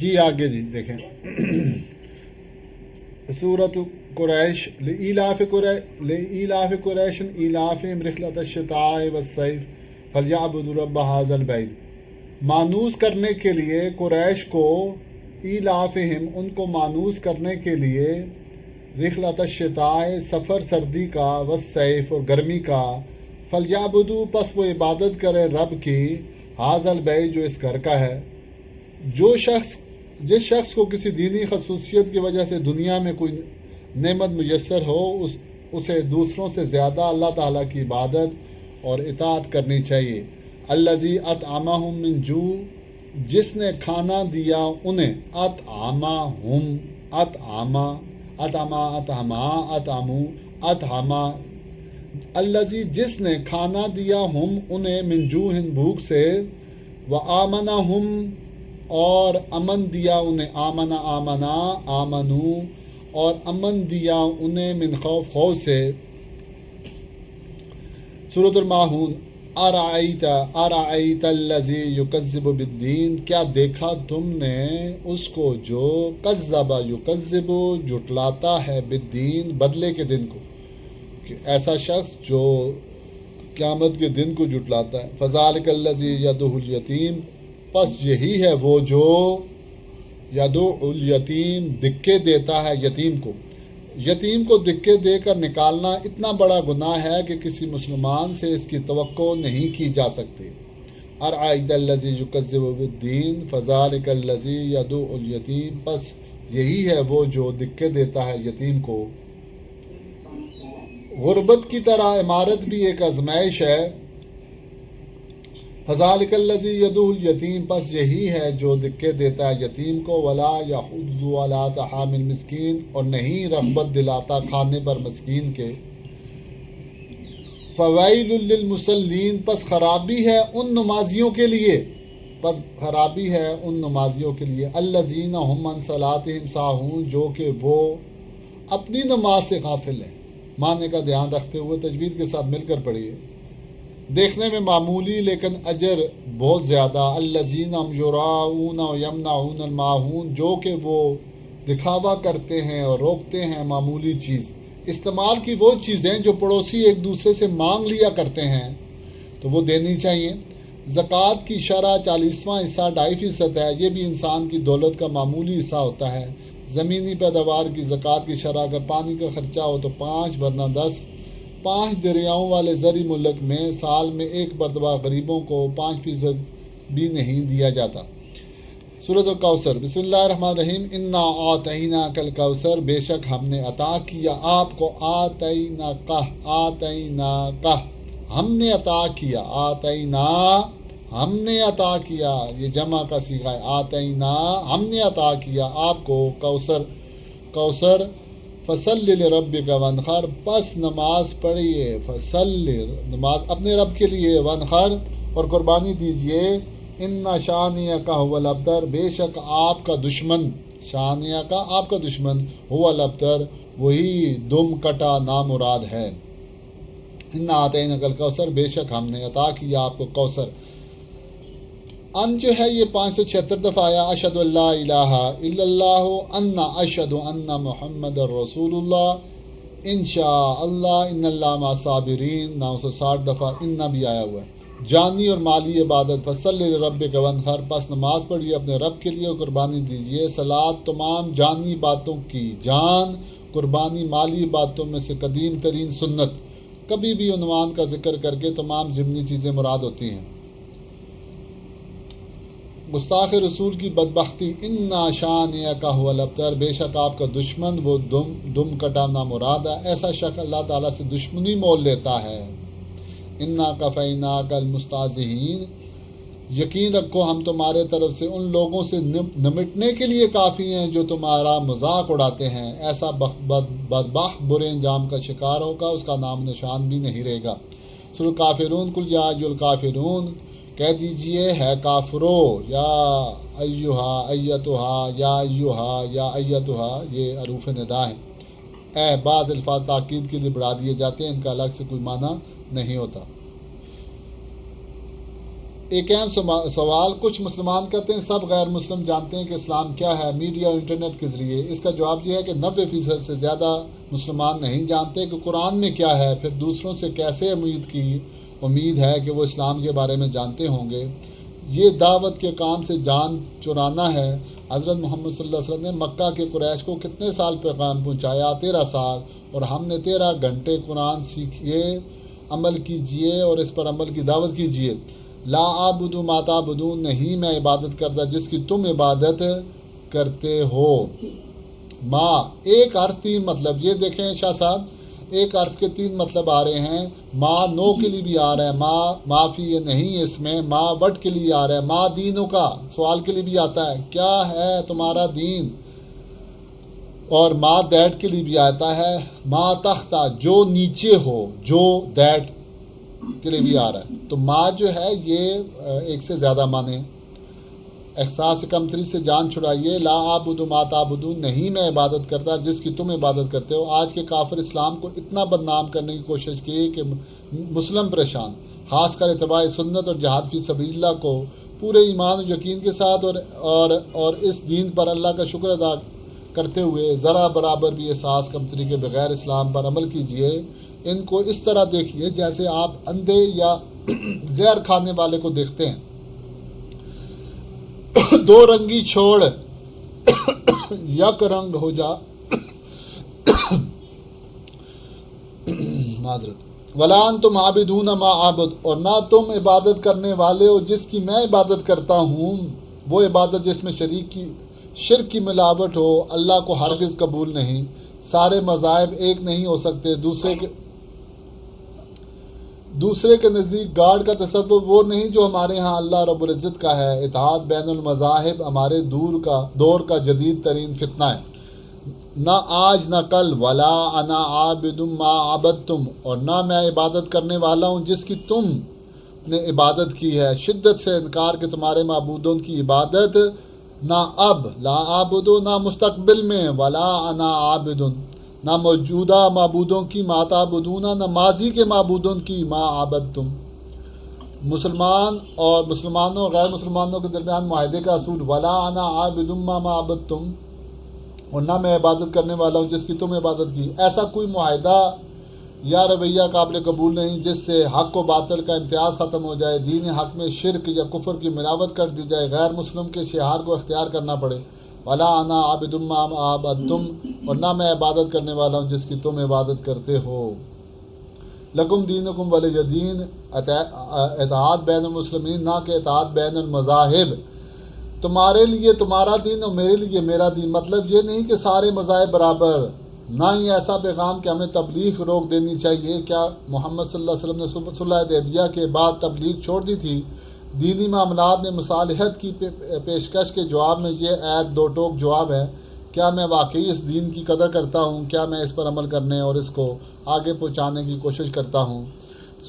جی آگے جی دیکھیں سورۃ قریش لإیلاف قریش ایلافہم رحلۃ الشتاء والصیف فلیعبدوا رب ھذا البیت، مانوس کرنے کے لیے قریش کو، ایلافہم ان کو مانوس کرنے کے لیے، رحلۃ الشتاء سفر سردی کا، والصیف اور گرمی کا، فلیعبدوا پس وہ عبادت کریں رب کی، ھذا البیت جو اس گھر کا ہے۔ جس شخص کو کسی دینی خصوصیت کی وجہ سے دنیا میں کوئی نعمت میسر ہو، اسے دوسروں سے زیادہ اللہ تعالیٰ کی عبادت اور اطاعت کرنی چاہیے۔ الذی اطعمہم من جوع، جس نے کھانا دیا انہیں، اطعما، الذی جس نے کھانا دیا ہم انہیں، من جوع بھوک سے، وآمنہم اور امن دیا انہیں، آمنو اور امن دیا انہیں، من خوف سے۔ سورۃ الماعون، ارأیت الذی یکذب بالدین، کیا دیکھا تم نے اس کو جو کذب یکذب جھٹلاتا ہے، بالدین بدلے کے دن کو، کہ ایسا شخص جو قیامت کے دن کو جھٹلاتا ہے۔ فذلک الذی یدعو الیتیم، پس یہی ہے وہ جو یدعو الیتیم دکے دیتا ہے یتیم کو۔ یتیم کو دکے دے کر نکالنا اتنا بڑا گناہ ہے کہ کسی مسلمان سے اس کی توقع نہیں کی جا سکتی۔ ارأیت الذی یکذب بالدین فذلک الذی یدعو الیتیم، پس یہی ہے وہ جو دکے دیتا ہے یتیم کو۔ غربت کی طرح عمارت بھی ایک آزمائش ہے۔ فذلک الذی یدعو الیتیم، پس یہی ہے جو دکے دیتا ہے یتیم کو، ولا یحض علی طعام المسکین، اور نہیں رغبت دلاتا کھانے پر مسکین کے۔ فویل للمصلین، پس خرابی ہے ان نمازیوں کے لیے، الذین هم عن صلاتهم ساہون، جو کہ وہ اپنی نماز سے غافل ہیں۔ معنی کا دھیان رکھتے ہوئے تجوید کے ساتھ مل کر پڑھیے۔ دیکھنے میں معمولی لیکن اجر بہت زیادہ۔ الذین هم یراؤون ویمنعون الماعون، جو کہ وہ دکھاوا کرتے ہیں اور روکتے ہیں معمولی چیز۔ استعمال کی وہ چیزیں جو پڑوسی ایک دوسرے سے مانگ لیا کرتے ہیں تو وہ دینی چاہیے۔ زکوٰۃ کی شرح 40واں حصہ 2.5% ہے، یہ بھی انسان کی دولت کا معمولی حصہ ہوتا ہے۔ زمینی پیداوار کی زکوٰۃ کی شرح اگر پانی کا خرچہ ہو تو 5 ورنہ 10۔ 5 دریاؤں والے زرعی ملک میں سال میں ایک مرتبہ غریبوں کو 5% بھی نہیں دیا جاتا۔ سورۃ الکوثر، بسم اللہ الرحمن الرحیم۔ انا اعطیناک الکوثر، بے شک ہم نے عطا کیا آپ کو، آتیناکہ ہم نے عطا کیا، ہم نے عطا کیا، یہ جمع کا صیغہ ہے، آتینا ہم نے عطا کیا آپ کو کوثر۔ فصل لربک وانحر، پس نماز پڑھیے، نماز اپنے رب کے لیے، وانحر اور قربانی دیجیے۔ ان شانئک ھو الابتر، بے شک آپ کا دشمن، شانئک آپ کا دشمن، ھو الابتر وہی دم کٹا نامراد ہے۔ انا اعطیناک الکوثر، بے شک ہم نے عطا کیا آپ کو کوثر۔ ان جو ہے یہ 576 دفعہ آیا۔ اشہد ان لا الہ الا اللہ، ان اشہد ان محمد رسول اللہ، انشاء اللہ، ان اللہ مع الصابرین 960 دفعہ ان بھی آیا ہوا ہے۔ جانی اور مالی عبادت، فصل لربک وانحر، پس نماز پڑھیے اپنے رب کے لیے اور قربانی دیجیے۔ صلاۃ تمام جانی باتوں کی جان، قربانی مالی باتوں میں سے قدیم ترین سنت، کبھی بھی عنوان کا ذکر کر کے تمام ضمنی چیزیں مراد ہوتی ہیں۔ گستاخ رسول کی بدبختی، انا شانئک ھو الابتر، بے شک آپ کا دشمن وہ دم کٹا نامراد ہے۔ ایسا شخص اللہ تعالیٰ سے دشمنی مول لیتا ہے۔ انا کفیناک المستہزئین، یقین رکھو ہم تمہارے طرف سے ان لوگوں سے نمٹنے کے لیے کافی ہیں جو تمہارا مذاق اڑاتے ہیں۔ ایسا بدبخت برے انجام کا شکار ہوگا، اس کا نام نشان بھی نہیں رہے گا۔ سورۃ کافرون، قل یا ایھا الکافرون، کہہ دیجئے ہے کافرو، یا ایھا ایتھا، یا ایھا یا ایتھا، یہ حروف ندا ہیں۔ اے، بعض الفاظ تاکید کے لیے بڑھا دیے جاتے ہیں، ان کا الگ سے کوئی معنی نہیں ہوتا۔ ایک اہم سوال کچھ مسلمان کہتے ہیں سب غیر مسلم جانتے ہیں کہ اسلام کیا ہے میڈیا اور انٹرنیٹ کے ذریعے. اس کا جواب یہ ہے کہ 90% سے زیادہ مسلمان نہیں جانتے کہ قرآن میں کیا ہے. پھر دوسروں سے کیسے امید ہے کہ وہ اسلام کے بارے میں جانتے ہوں گے. یہ دعوت کے کام سے جان چرانا ہے. حضرت محمد صلی اللہ علیہ وسلم نے مکہ کے قریش کو کتنے سال پیغام پہنچایا؟ 13 سال. اور ہم نے 13 گھنٹے قرآن سیکھیے، عمل کیجئے اور اس پر عمل کی دعوت کیجئے. لا اعبد ما تعبدون، نہیں میں عبادت کرتا جس کی تم عبادت کرتے ہو. ما ایک حرف 3 مطلب. یہ دیکھیں شاہ صاحب، ایک حرف کے 3 مطلب آ رہے ہیں. ما نو کے لیے بھی آ رہا ہے، ما فی یہ نہیں اس میں. ما وٹ کے لیے آ رہا ہے. ما دینوں کا سوال کے لیے بھی آتا ہے، کیا ہے تمہارا دین. اور ما دیٹ کے لیے بھی آتا ہے. ما تختہ جو نیچے ہو، جو دیٹ کے لیے بھی آ رہا ہے. تو ما جو ہے یہ ایک سے زیادہ معنی. احساس کمتری سے جان چھڑائیے. لا اعبد ما تعبدون، نہیں میں عبادت کرتا جس کی تم عبادت کرتے ہو. آج کے کافر اسلام کو اتنا بدنام کرنے کی کوشش کی کہ مسلم پریشان، خاص کر اتباع سنت اور جہاد فی سبیل اللہ کو پورے ایمان و یقین کے ساتھ اور اس دین پر اللہ کا شکر ادا کرتے ہوئے ذرا برابر بھی احساس کمتری کے بغیر اسلام پر عمل کیجیے. ان کو اس طرح دیکھیے جیسے آپ اندھے یا زہر کھانے والے کو دیکھتے ہیں. دو رنگی چھوڑ یک رنگ ہو جا. معذرت. ولا انتم عابدون ما عابد، اور نہ تم عبادت کرنے والے ہو جس کی میں عبادت کرتا ہوں. وہ عبادت جس میں شرک کی ملاوٹ ہو اللہ کو ہرگز قبول نہیں. سارے مذاہب ایک نہیں ہو سکتے. دوسرے کے نزدیک گاڈ کا تصور وہ نہیں جو ہمارے ہاں اللہ رب العزت کا ہے. اتحاد بین المذاہب ہمارے دور کا جدید ترین فتنہ ہے. نہ آج نہ کل. ولا انا عابد ما عبدتم، اور نہ میں عبادت کرنے والا ہوں جس کی تم نے عبادت کی ہے. شدت سے انکار کہ تمہارے معبودوں کی عبادت نہ اب لا عابدو، نہ مستقبل میں ولا انا عابد، نہ موجودہ معبودوں کی ما تعبدون، نہ ماضی کے معبودوں کی ما عبدتم. مسلمانوں اور غیر مسلمانوں کے درمیان معاہدے کا اصول ولا انا عابد ما عبدتم، اور نہ میں عبادت کرنے والا ہوں جس کی تم عبادت کی. ایسا کوئی معاہدہ یا رویہ قابل قبول نہیں جس سے حق و باطل کا امتیاز ختم ہو جائے، دین حق میں شرک یا کفر کی ملاوٹ کر دی جائے، غیر مسلم کے شعار کو اختیار کرنا پڑے. ولا انا عابد ما عبدتم، اور نہ میں عبادت کرنے والا ہوں جس کی تم عبادت کرتے ہو. لکم دینکم ولی دین، اتحاد بین المسلمین، نہ کہ اتحاد بین المذاہب. تمہارے لیے تمہارا دین اور میرے لیے میرا دین. مطلب یہ نہیں کہ سارے مذاہب برابر، نہ ہی ایسا پیغام کہ ہمیں تبلیغ روک دینی چاہیے. کیا محمد صلی اللہ علیہ وسلم نے صلح حدیبیہ کے بعد تبلیغ چھوڑ دی تھی؟ دینی معاملات میں مصالحت کی پیشکش کے جواب میں یہ عید دو ٹوک جواب ہے. کیا میں واقعی اس دین کی قدر کرتا ہوں؟ کیا میں اس پر عمل کرنے اور اس کو آگے پہنچانے کی کوشش کرتا ہوں؟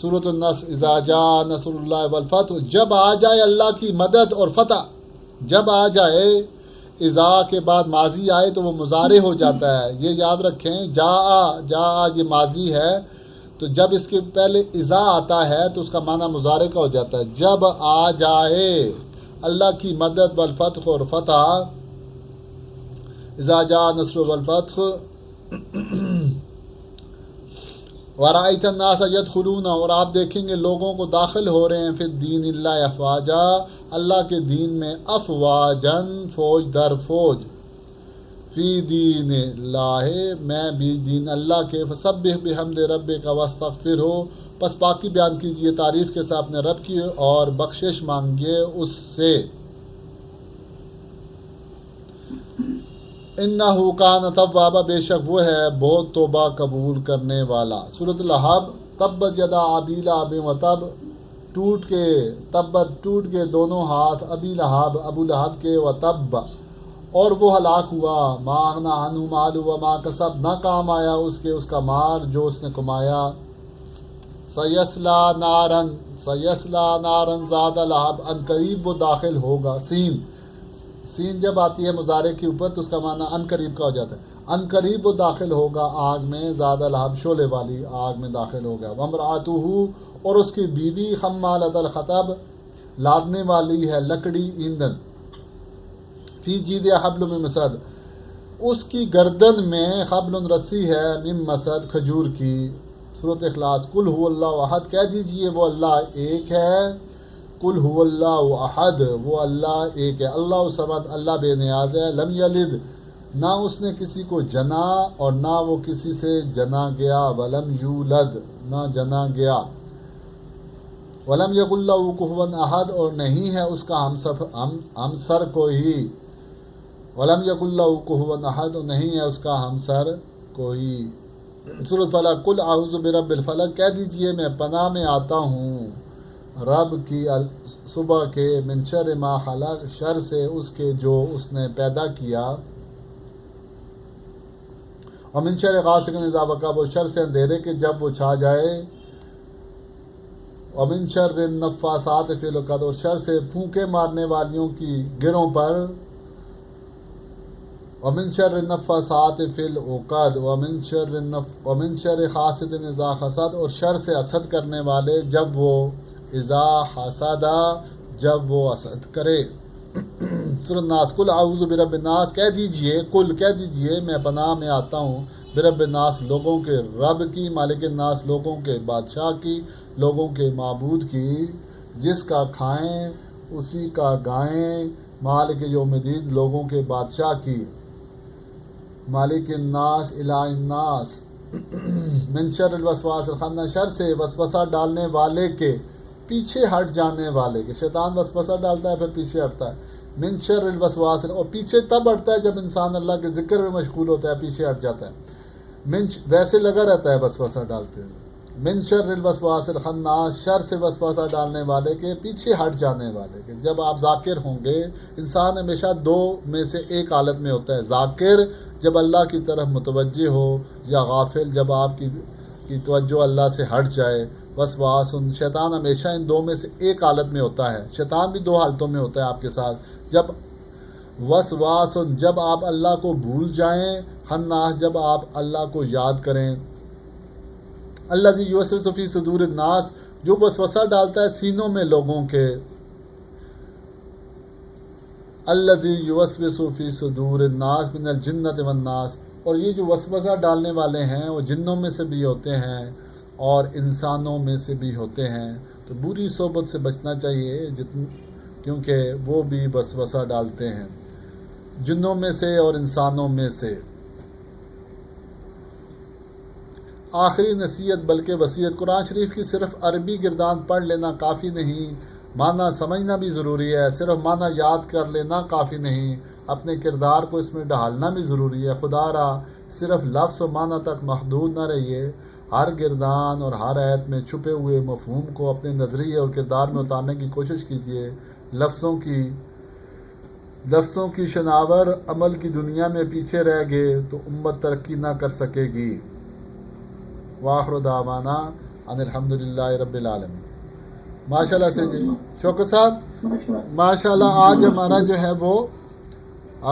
سورۃ النصر. اذا جاء نصر اللہ والفتح، جب آ جائے اللہ کی مدد اور فتح. جب آ جائے، اذا کے بعد ماضی آئے تو وہ مضارع ہو جاتا ہے. یہ یاد رکھیں، جا یہ ماضی ہے، تو جب اس کے پہلے اذا آتا ہے تو اس کا معنی مضارع کا ہو جاتا ہے. جب آ جائے اللہ کی مدد والفتح اور فتح. اذا جاء نصر والفتح ورأیت الناس یدخلون، اور آپ دیکھیں گے لوگوں کو داخل ہو رہے ہیں فی الدین اللہ افواجا، اللہ کے دین میں افواجن، فوج در فوج. فی دین اللہ، میں بھی دین اللہ کے. فسبح بحمد ربک واستغفرہ، پس پاکی بیان کیجئے تعریف کے ساتھ اپنے رب کی اور بخشش مانگیے اس سے. انہ کان توابا، بے شک وہ ہے بہت توبہ قبول کرنے والا. سورۃ الحب. تبت یدا ابی لہب وتب، ٹوٹ کے دونوں ہاتھ ابی لہب، ابو لہب کے، وتب، اور وہ ہلاک ہوا. ما اغنی عنہ مالہ وما کسب، نہ کام آیا اس کے اس کا مال جو اس نے کمایا. سیصلی نارا ذات لہب، ان قریب وہ داخل ہوگا. سین جب آتی ہے مضارع کے اوپر تو اس کا معنی ان قریب کا ہو جاتا ہے. ان قریب وہ داخل ہوگا آگ میں، ذات لہب شعلے والی آگ میں داخل ہوگا. وامرأتہ، اور اس کی بیوی، حمالۃ الحطب، لادنے والی ہے لکڑی ایندھن، فی جید حبل من مسد، اس کی گردن میں حبل رسی ہے من مسد کھجور کی۔ سورۃ اخلاص، قل هو اللہ احد، کہہ دیجئے وہ اللہ ایک ہے، قل هو اللہ احد، وہ اللہ ایک ہے، اللہ الصمد، اللہ بے نیاز ہے، لم یلد، نہ اس نے کسی کو جنا اور نہ وہ کسی سے جنا گیا، ولم یولد، نہ جنا گیا، ولم یکن لہ کفوا احد، اور نہیں ہے اس کا ہمسر کوئی، ولم یکن لہ کفوا احد، اور نہیں ہے اس کا ہمسر کوئی۔ سورۃ فلق، قل اعوذ برب الفلق، کہہ دیجئے میں پناہ میں آتا ہوں رب کی صبح کے، من شر ما خلق، شر سے اس کے جو اس نے پیدا کیا، اور من شر غاسق اذا وقب، اور شر سے اندھیرے کے جب وہ چھا جائے، اور من شر النفاثات فی العقد، اور شر سے پھونکے مارنے والیوں کی گروں پر، ومن شر النفاثات فی العقد، ومن شر حاسد اذا حسد، اور شر سے حسد کرنے والے جب وہ اذا حسد، جب وہ حسد کرے۔ سورۃ الناس، قل اعوذ برب الناس، کہہ دیجئے میں پناہ میں آتا ہوں برب الناس، لوگوں کے رب کی، مالک الناس، لوگوں کے بادشاہ کی، لوگوں کے معبود کی، جس کا کھائیں اسی کا گائیں، مالک یوم الدین، لوگوں کے بادشاہ کی، مالک الناس، الہ الناس، من شر الوسواس الخناس، شر سے وسوسہ ڈالنے والے کے، پیچھے ہٹ جانے والے کے، شیطان وسوسہ ڈالتا ہے پھر پیچھے ہٹتا ہے، من شر الوسواس، اور پیچھے تب ہٹتا ہے جب انسان اللہ کے ذکر میں مشغول ہوتا ہے، پیچھے ہٹ جاتا ہے، ویسے لگا رہتا ہے وسوسہ ڈالتے ہوئے، من شر الوسواس الخناس، شر سے وسوسہ ڈالنے والے کے، پیچھے ہٹ جانے والے کے۔ جب آپ ذاکر ہوں گے، انسان ہمیشہ دو میں سے ایک حالت میں ہوتا ہے، ذاکر جب اللہ کی طرف متوجہ ہو، یا غافل جب آپ کی توجہ اللہ سے ہٹ جائے، وسواس، شیطان ہمیشہ ان دو میں سے ایک حالت میں ہوتا ہے، شیطان بھی دو حالتوں میں ہوتا ہے آپ کے ساتھ، جب وسواس، جب آپ اللہ کو بھول جائیں، خناس، جب آپ اللہ کو یاد کریں، الذی یوسوس فی صدور الناس، جو وسوسہ ڈالتا ہے سینوں میں لوگوں کے، الذی یوسوس فی صدور الناس من الجنۃ والناس، اور یہ جو وسوسہ ڈالنے والے ہیں وہ جنوں میں سے بھی ہوتے ہیں اور انسانوں میں سے بھی ہوتے ہیں، تو بری صحبت سے بچنا چاہیے، کیونکہ وہ بھی وسوسہ ڈالتے ہیں، جنوں میں سے اور انسانوں میں سے۔ آخری نصیحت بلکہ وصیت، قرآن شریف کی صرف عربی گردان پڑھ لینا کافی نہیں، معنی سمجھنا بھی ضروری ہے، صرف معنی یاد کر لینا کافی نہیں، اپنے کردار کو اس میں ڈھالنا بھی ضروری ہے۔ خدا را صرف لفظ و معنی تک محدود نہ رہیے، ہر گردان اور ہر آیت میں چھپے ہوئے مفہوم کو اپنے نظریے اور کردار میں اتارنے کی کوشش کیجیے۔ لفظوں کی شناور عمل کی دنیا میں پیچھے رہ گئے تو امت ترقی نہ کر سکے گی۔ وآخر دعوانا ان الحمدللہ رب العالمین۔ ماشاءاللہ سے جی شوکت صاحب، ماشاءاللہ آج ہمارا جو ہے وہ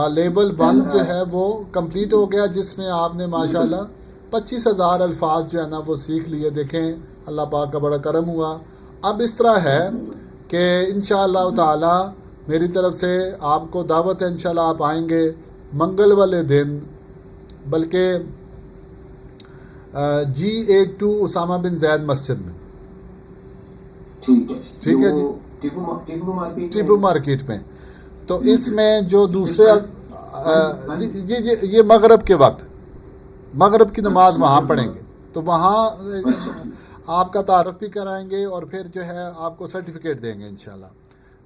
لیول 1 جو ہے وہ کمپلیٹ ہو گیا، جس میں آپ نے ماشاءاللہ 25,000 الفاظ جو ہے نا وہ سیکھ لیے۔ دیکھیں اللہ پاک کا بڑا کرم ہوا۔ اب اس طرح ہے کہ انشاءاللہ تعالی میری طرف سے آپ کو دعوت ہے، انشاءاللہ آپ آئیں گے منگل والے دن، بلکہ G82 اسامہ بن زید مسجد میں، ٹھیک ہے جی، ٹیپو مارکیٹ میں۔ تو اس میں جو دوسرے جی یہ مغرب کے وقت، مغرب کی نماز وہاں پڑھیں گے، تو وہاں آپ کا تعارف بھی کرائیں گے، اور پھر جو ہے آپ کو سرٹیفکیٹ دیں گے انشاءاللہ،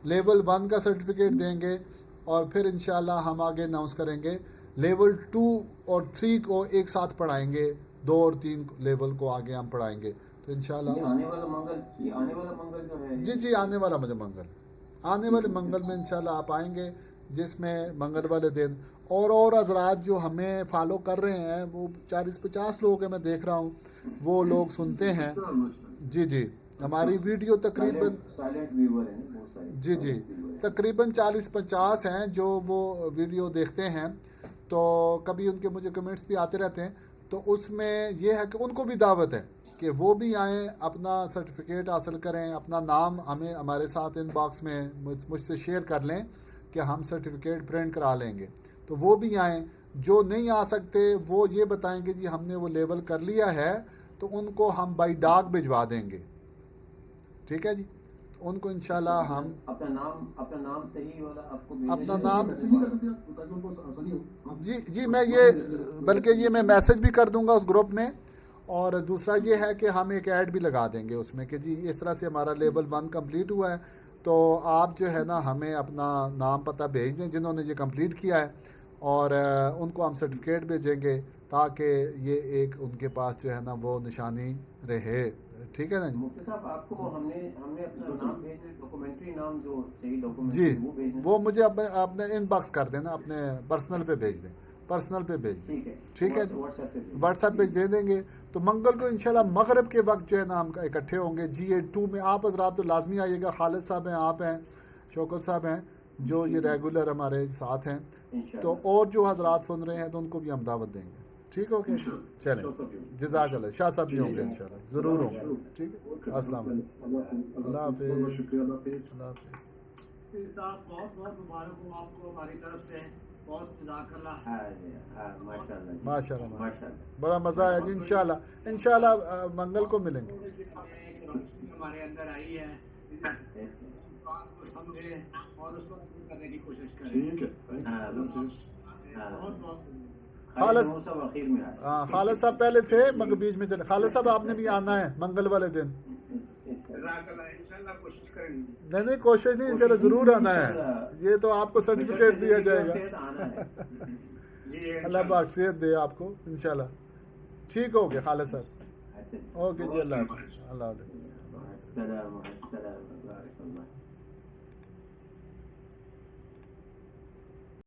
لیول 1 کا سرٹیفکیٹ دیں گے، اور پھر انشاءاللہ ہم آگے اناؤنس کریں گے لیول 2 اور 3 کو ایک ساتھ پڑھائیں گے، 2 اور 3 لیول کو آگے ہم پڑھائیں گے، تو انشاءاللہ آنے والا منگل جو ہے، جی آنے والا مجھے منگل، آنے والے منگل میں انشاءاللہ آپ آئیں گے، جس میں منگل والے دن اور حضرات جو ہمیں فالو کر رہے ہیں وہ 40-50 لوگ ہیں، میں دیکھ رہا ہوں وہ لوگ سنتے ہیں، جی ہماری ویڈیو تقریباً جی تقریباً 40-50 ہیں جو وہ ویڈیو دیکھتے ہیں، تو کبھی ان کے مجھے کمنٹس بھی آتے رہتے ہیں، تو اس میں یہ ہے کہ ان کو بھی دعوت ہے کہ وہ بھی آئیں, اپنا سرٹیفکیٹ حاصل کریں, اپنا نام ہمیں ہمارے ساتھ ان باکس میں مجھ سے شیئر کر لیں کہ ہم سرٹیفکیٹ پرنٹ کرا لیں گے. تو وہ بھی آئیں. جو نہیں آ سکتے وہ یہ بتائیں کہ جی ہم نے وہ لیول کر لیا ہے, تو ان کو ہم بائی ڈاک بھجوا دیں گے. ٹھیک ہے جی, ان کو انشاءاللہ ہم اپنا نام صحیح والا آپ کو اپنا نام جی میں یہ بلکہ یہ میں میسج بھی کر دوں گا اس گروپ میں. اور دوسرا یہ ہے کہ ہم ایک ایڈ بھی لگا دیں گے اس میں کہ جی اس طرح سے ہمارا لیول 1 کمپلیٹ ہوا ہے, تو آپ جو ہے نا ہمیں اپنا نام پتہ بھیج دیں جنہوں نے یہ کمپلیٹ کیا ہے, اور ان کو ہم سرٹیفکیٹ بھیجیں گے تاکہ یہ ایک ان کے پاس جو ہے نا وہ نشانی رہے. ٹھیک ہے نا جی. مفتی صاحب آپ کو ہم نے اپنا نام بھیجنا, ڈاکومنٹری نام جو صحیح ڈاکومنٹری جی وہ بھیجنا, وہ مجھے اپنے ان باکس کر دینا, اپنے پرسنل پہ بھیج دیں, پرسنل پہ بھیج دیں. ٹھیک ہے جی, واٹس ایپ پہ دے دیں گے. تو منگل کو انشاءاللہ مغرب کے وقت جو ہے نا ہم اکٹھے ہوں گے G82 میں. آپ حضرات تو لازمی آئیے گا. خالد صاحب ہیں, آپ ہیں, شوکت صاحب ہیں جو یہ ریگولر ہمارے ساتھ ہیں, تو اور جو حضرات سن رہے ہیں تو ان کو بھی ہم دعوت دیں گے. ٹھیک ہو گیا, چلیں جزاک اللہ. شاہ صاحب بھی ہوں گے انشاءاللہ, ضرور ہوں گے. ٹھیک ہے, السلام علیکم, اللہ حافظ, اللہ حافظ. بہت بہت مبارک ہوں آپ کو ہماری طرف سے. بہت جزاک اللہ. ماشاء اللہ, بڑا مزہ آیا جی. انشاءاللہ منگل کو ملیں گے. ہمارے اندر آئی ہے, بات کو سمجھیں اور اس کو دور کرنے کی کوشش کریں. بہت بہت خالد صاحب پہلے تھے مگر بیچ میں چلے. خالد صاحب آپ نے بھی آنا ہے منگل والے دن. نہیں کوشش نہیں, انشاءاللہ ضرور آنا ہے. یہ تو آپ کو سرٹیفکیٹ دیا جائے گا. اللہ پاک صحت دے آپ کو انشاءاللہ. ٹھیک ہو گیا خالد صاحب. اوکے جی, اللہ حافظ, اللہ حافظ.